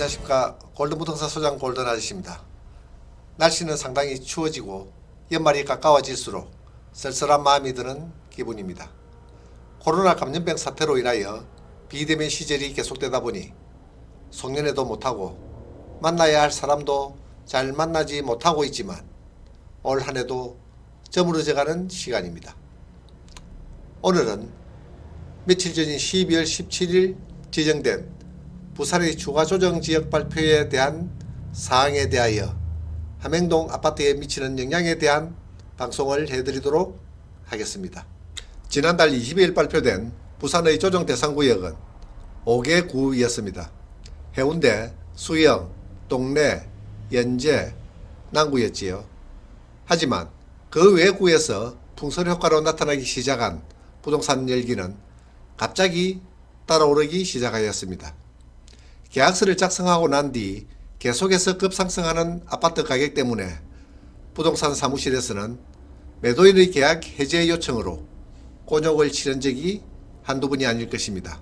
안녕하십니까. 골든부동산 소장 골든 아저씨입니다. 날씨는 상당히 추워지고 연말이 가까워질수록 쓸쓸한 마음이 드는 기분입니다. 코로나 감염병 사태로 인하여 비대면 시절이 계속되다 보니 송년회도 못하고 만나야 할 사람도 잘 만나지 못하고 있지만 올 한해도 저물어져가는 시간입니다. 오늘은 며칠 전인 12월 17일 지정된 부산의 추가조정지역 발표에 대한 사항에 대하여 함행동 아파트에 미치는 영향에 대한 방송을 해드리도록 하겠습니다. 지난달 20일 발표된 부산의 조정 대상구역은 5개 구였습니다. 해운대, 수영, 동래, 연제, 남구였지요. 하지만 그 외구에서 풍설효과로 나타나기 시작한 부동산 열기는 갑자기 따라오르기 시작하였습니다. 계약서를 작성하고 난 뒤 계속해서 급상승하는 아파트 가격 때문에 부동산 사무실에서는 매도인의 계약 해제 요청으로 곤욕을 치른 적이 한두 번이 아닐 것입니다.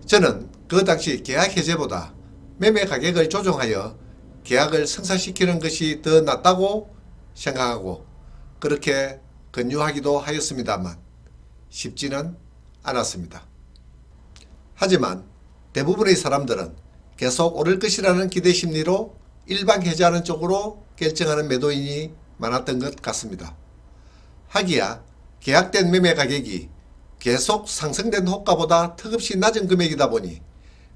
저는 그 당시 계약 해제보다 매매 가격을 조정하여 계약을 성사시키는 것이 더 낫다고 생각하고 그렇게 권유하기도 하였습니다만 쉽지는 않았습니다. 하지만 대부분의 사람들은 계속 오를 것이라는 기대 심리로 일방 해제하는 쪽으로 결정하는 매도인이 많았던 것 같습니다. 하기야 계약된 매매 가격이 계속 상승된 호가보다 턱없이 낮은 금액이다 보니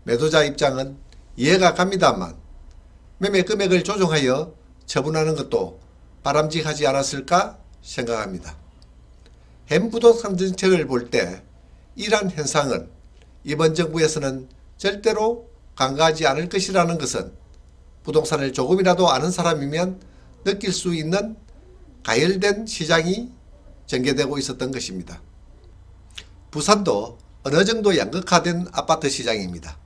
매도자 입장은 이해가 갑니다만 매매 금액을 조정하여 처분하는 것도 바람직하지 않았을까 생각합니다. 현 부동산 정책을 볼 때 이러한 현상은 이번 정부에서는 절대로 간과하지 않을 것이라는 것은 부동산을 조금이라도 아는 사람이면 느낄 수 있는 가열된 시장이 전개되고 있었던 것입니다. 부산도 어느 정도 양극화된 아파트 시장입니다.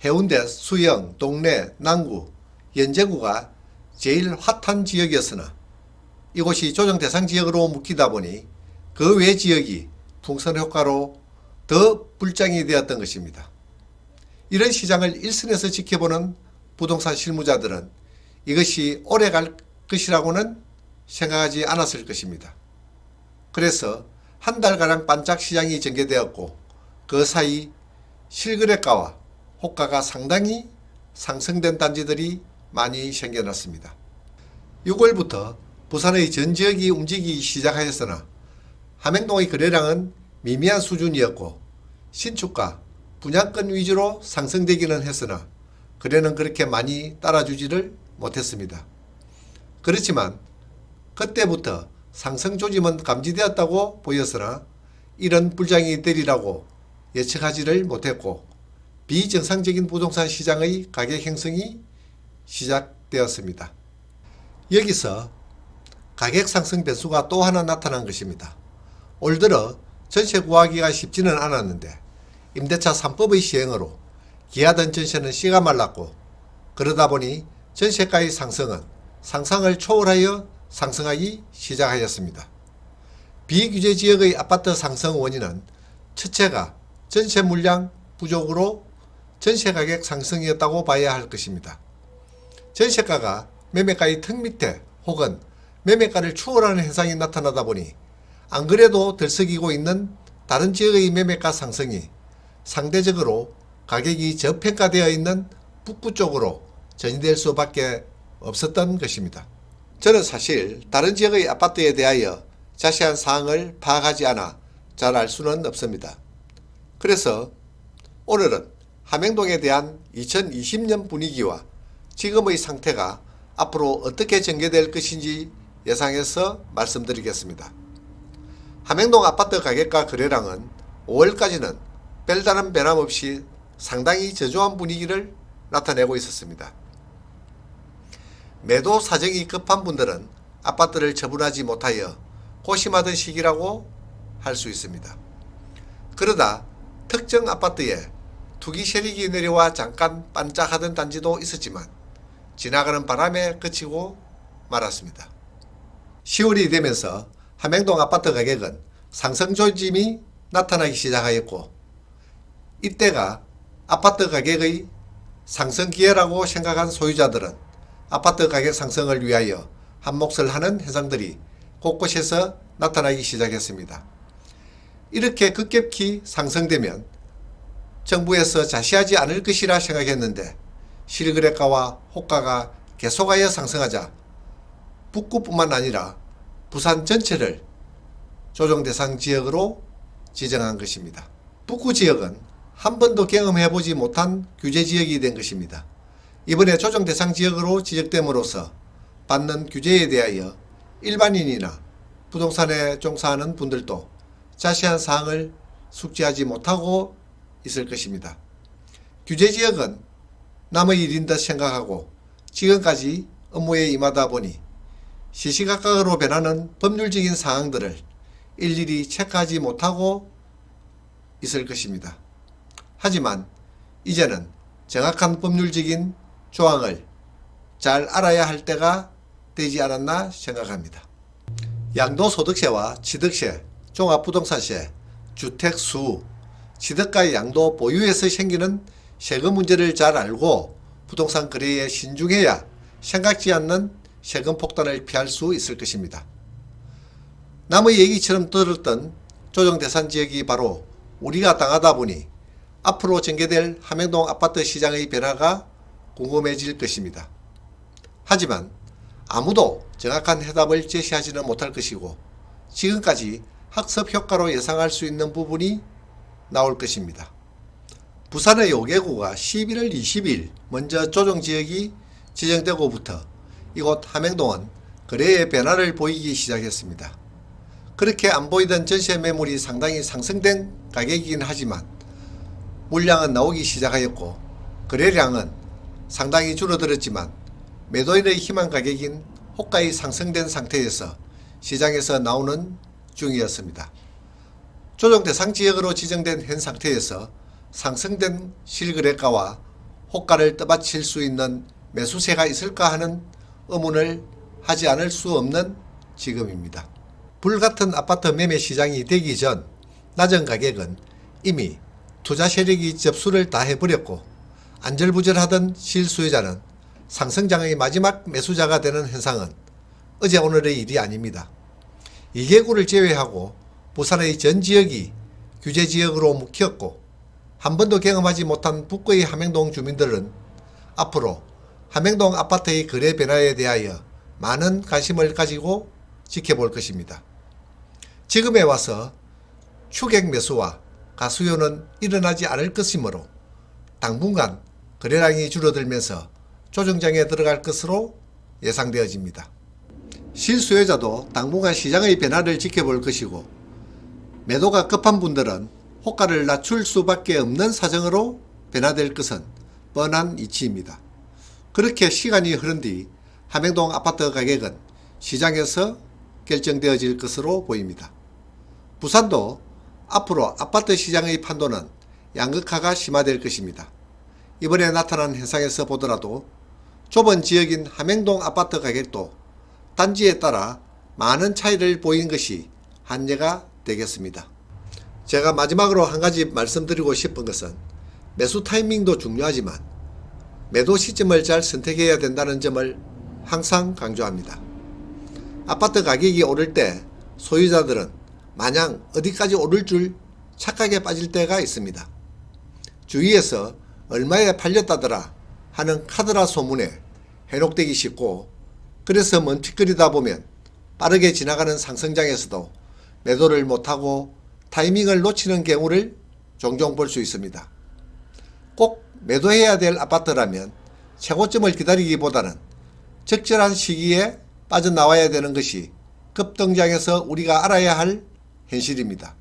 해운대, 수영, 동래, 남구, 연제구가 제일 핫한 지역이었으나 이곳이 조정 대상 지역으로 묶이다 보니 그 외 지역이 풍선 효과로 더 불장이 되었던 것입니다. 이런 시장을 일선에서 지켜보는 부동산 실무자들은 이것이 오래 갈 것이라고는 생각하지 않았을 것입니다. 그래서 한 달가량 반짝 시장이 전개되었고 그 사이 실거래가와 호가가 상당히 상승된 단지들이 많이 생겨났습니다. 6월부터 부산의 전 지역이 움직이기 시작하였으나 함행동의 거래량은 미미한 수준이었고 신축가, 분양권 위주로 상승되기는 했으나 거래는 그렇게 많이 따라주지를 못했습니다. 그렇지만 그때부터 상승 조짐은 감지되었다고 보였으나 이런 불장이 되리라고 예측하지를 못했고 비정상적인 부동산 시장의 가격 형성이 시작되었습니다. 여기서 가격 상승 변수가 또 하나 나타난 것입니다. 올 들어 전세 구하기가 쉽지는 않았는데 임대차 3법의 시행으로 기하던 전세는 씨가 말랐고 그러다 보니 전세가의 상승은 상상을 초월하여 상승하기 시작하였습니다. 비규제 지역의 아파트 상승 원인은 첫째가 전세 물량 부족으로 전세 가격 상승이었다고 봐야 할 것입니다. 전세가가 매매가의 턱 밑에 혹은 매매가를 추월하는 현상이 나타나다 보니 안 그래도 들썩이고 있는 다른 지역의 매매가 상승이 상대적으로 가격이 저평가되어 있는 북부 쪽으로 전이될 수밖에 없었던 것입니다. 저는 사실 다른 지역의 아파트에 대하여 자세한 사항을 파악하지 않아 잘 알 수는 없습니다. 그래서 오늘은 함행동에 대한 2020년 분위기와 지금의 상태가 앞으로 어떻게 전개될 것인지 예상해서 말씀드리겠습니다. 함행동 아파트 가격과 거래량은 5월까지는 별다른 변함없이 상당히 저조한 분위기를 나타내고 있었습니다. 매도 사정이 급한 분들은 아파트를 처분하지 못하여 고심하던 시기라고 할 수 있습니다. 그러다 특정 아파트에 투기 세력이 내려와 잠깐 반짝하던 단지도 있었지만 지나가는 바람에 그치고 말았습니다. 10월이 되면서 함행동 아파트 가격은 상승 조짐이 나타나기 시작하였고 이때가 아파트 가격의 상승 기회라고 생각한 소유자들은 아파트 가격 상승을 위하여 한몫을 하는 현상들이 곳곳에서 나타나기 시작했습니다. 이렇게 급격히 상승되면 정부에서 자시하지 않을 것이라 생각했는데 실거래가와 호가가 계속하여 상승하자 북구뿐만 아니라 부산 전체를 조정 대상 지역으로 지정한 것입니다. 북구 지역은 한 번도 경험해보지 못한 규제 지역이 된 것입니다. 이번에 조정 대상 지역으로 지적됨으로써 받는 규제에 대하여 일반인이나 부동산에 종사하는 분들도 자세한 사항을 숙지하지 못하고 있을 것입니다. 규제 지역은 남의 일인 듯 생각하고 지금까지 업무에 임하다 보니 시시각각으로 변하는 법률적인 사항들을 일일이 체크하지 못하고 있을 것입니다. 하지만 이제는 정확한 법률적인 조항을 잘 알아야 할 때가 되지 않았나 생각합니다. 양도소득세와 취득세, 종합부동산세, 주택수, 취득가의 양도 보유에서 생기는 세금 문제를 잘 알고 부동산 거래에 신중해야 생각지 않는 세금 폭탄을 피할 수 있을 것입니다. 남의 얘기처럼 들었던 조정 대상 지역이 바로 우리가 당하다 보니 앞으로 전개될 함영동 아파트 시장의 변화가 궁금해질 것입니다. 하지만 아무도 정확한 해답을 제시하지는 못할 것이고 지금까지 학습 효과로 예상할 수 있는 부분이 나올 것입니다. 부산의 5개구가 11월 20일 먼저 조정지역이 지정되고부터 이곳 함영동은 거래의 변화를 보이기 시작했습니다. 그렇게 안 보이던 전세 매물이 상당히 상승된 가격이긴 하지만 물량은 나오기 시작하였고 거래량은 상당히 줄어들었지만 매도인의 희망 가격인 호가의 상승된 상태에서 시장에서 나오는 중이었습니다. 조정 대상 지역으로 지정된 현 상태에서 상승된 실거래가와 호가를 떠받칠 수 있는 매수세가 있을까 하는 의문을 하지 않을 수 없는 지금입니다. 불같은 아파트 매매 시장이 되기 전 낮은 가격은 이미 투자 세력이 접수를 다 해버렸고 안절부절하던 실수요자는 상승장의 마지막 매수자가 되는 현상은 어제 오늘의 일이 아닙니다. 2개구를 제외하고 부산의 전 지역이 규제지역으로 묵혔고 한 번도 경험하지 못한 북구의 함영동 주민들은 앞으로 함영동 아파트의 거래 변화에 대하여 많은 관심을 가지고 지켜볼 것입니다. 지금에 와서 추격 매수와 가수요는 일어나지 않을 것이므로 당분간 거래량이 줄어들면서 조정장에 들어갈 것으로 예상되어집니다. 실수요자도 당분간 시장의 변화를 지켜볼 것이고 매도가 급한 분들은 호가를 낮출 수밖에 없는 사정으로 변화될 것은 뻔한 이치입니다. 그렇게 시간이 흐른 뒤 함영동 아파트 가격은 시장에서 결정되어질 것으로 보입니다. 부산도 앞으로 아파트 시장의 판도는 양극화가 심화될 것입니다. 이번에 나타난 현상에서 보더라도 좁은 지역인 함영동 아파트 가격도 단지에 따라 많은 차이를 보인 것이 한계가 되겠습니다. 제가 마지막으로 한 가지 말씀드리고 싶은 것은 매수 타이밍도 중요하지만 매도 시점을 잘 선택해야 된다는 점을 항상 강조합니다. 아파트 가격이 오를 때 소유자들은 마냥 어디까지 오를 줄 착각에 빠질 때가 있습니다. 주위에서 얼마에 팔렸다더라 하는 카드라 소문에 현혹되기 쉽고 그래서 멈칫거리다 보면 빠르게 지나가는 상승장에서도 매도를 못하고 타이밍을 놓치는 경우를 종종 볼 수 있습니다. 꼭 매도해야 될 아파트라면 최고점을 기다리기보다는 적절한 시기에 빠져나와야 되는 것이 급등장에서 우리가 알아야 할 현실입니다.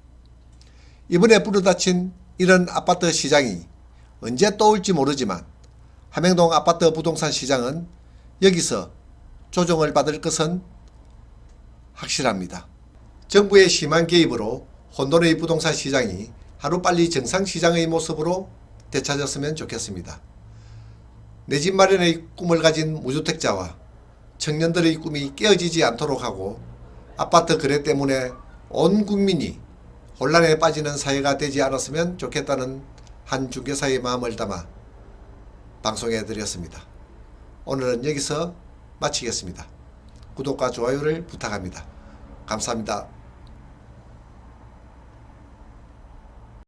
이번에 불어닥친 이런 아파트 시장이 언제 또 올지 모르지만 함영동 아파트 부동산 시장은 여기서 조정을 받을 것은 확실합니다. 정부의 심한 개입으로 혼돈의 부동산 시장이 하루빨리 정상시장의 모습으로 되찾았으면 좋겠습니다. 내 집 마련의 꿈을 가진 무주택자와 청년들의 꿈이 깨어지지 않도록 하고 아파트 거래 때문에 온 국민이 혼란에 빠지는 사회가 되지 않았으면 좋겠다는 한 중개사의 마음을 담아 방송해 드렸습니다. 오늘은 여기서 마치겠습니다. 구독과 좋아요를 부탁합니다. 감사합니다.